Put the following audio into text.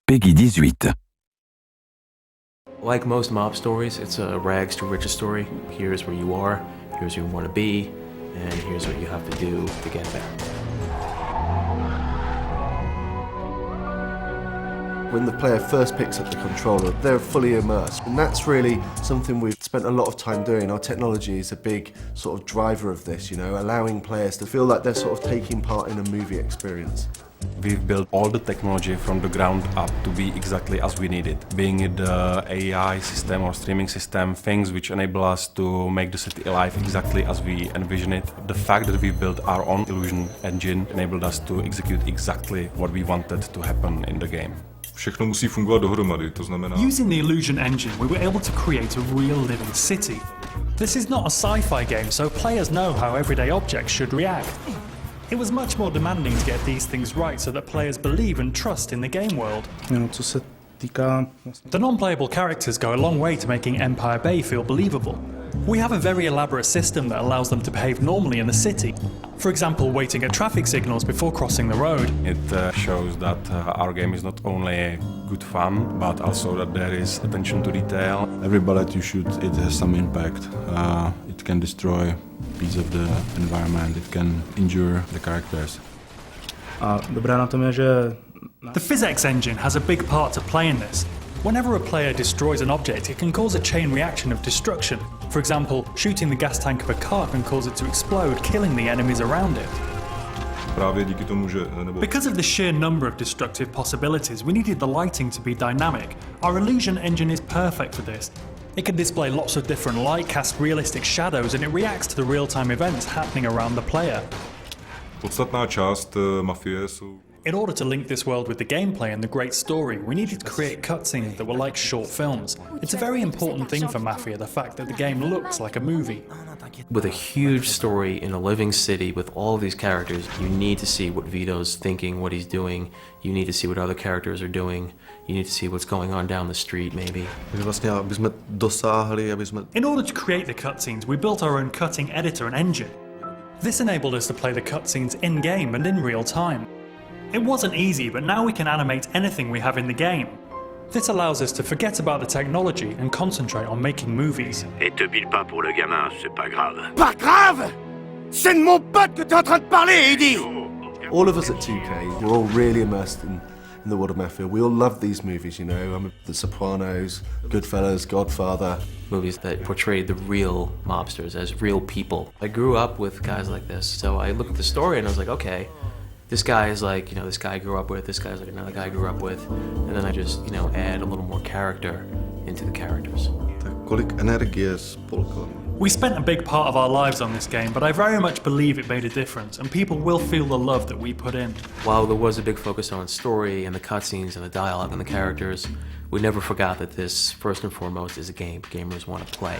Peggy 18. Like most mob stories, it's a rags to riches story. Here's where you are, here's where you want to be, and here's what you have to do to get there. When the player first picks up the controller, they're fully immersed. And that's really something we've spent a lot of time doing. Our technology is a big sort of driver of this, you know, allowing players to feel like they're sort of taking part in a movie experience. We've built all the technology from the ground up to be exactly as we need it. Being it the AI system or streaming system, things which enable us to make the city alive exactly as we envision it. The fact that we built our own illusion engine enabled us to execute exactly what we wanted to happen in the game. Všechno musí fungovat dohromady, to znamená... Using the illusion engine, we were able to create a real living city. This is not a sci-fi game, so players know how everyday objects should react. It was much more demanding to get these things right so that players believe and trust in the game world. Co se týká... The non-playable characters go a long way to making Empire Bay feel believable. We have a very elaborate system that allows them to behave normally in the city. For example, waiting at traffic signals before crossing the road. It shows that our game is not only good fun, but also that there is attention to detail. Every bullet you shoot, it has some impact. It can destroy a piece of the environment, it can injure the characters. A dobré na tom je, že... The physics engine has a big part to play in this. Whenever a player destroys an object, it can cause a chain reaction of destruction. For example, shooting the gas tank of a car can cause it to explode, killing the enemies around it. Právě díky tomu, že... Because of the sheer number of destructive possibilities, we needed the lighting to be dynamic. Our illusion engine is perfect for this. It can display lots of different light, cast realistic shadows, and it reacts to the real-time events happening around the player. Podstatná část Mafie jsou... In order to link this world with the gameplay and the great story, we needed to create cutscenes that were like short films. It's a very important thing for Mafia, the fact that the game looks like a movie. With a huge story in a living city with all of these characters, you need to see what Vito's thinking, what he's doing. You need to see what other characters are doing. You need to see what's going on down the street, maybe. In order to create the cutscenes, we built our own cutting editor and engine. This enabled us to play the cutscenes in-game and in real time. It wasn't easy, but now we can animate anything we have in the game. This allows us to forget about the technology and concentrate on making movies. Et te bile pas pour le gamin, c'est pas grave. Pas grave! C'est de mon pote que t'es en train de parler, Eddie! All of us at 2K, we're all really immersed in the world of Mafia. We all love these movies, you know, The Sopranos, Goodfellas, Godfather. Movies that portrayed the real mobsters as real people. I grew up with guys like this, so I looked at the story and I was like, okay, this guy is like, you know, this guy I grew up with, this guy's like another guy I grew up with, and then I just, you know, add a little more character into the characters. We spent a big part of our lives on this game, but I very much believe it made a difference, and people will feel the love that we put in. While there was a big focus on story and the cutscenes and the dialogue and the characters, we never forgot that this, first and foremost, is a game. Gamers want to play.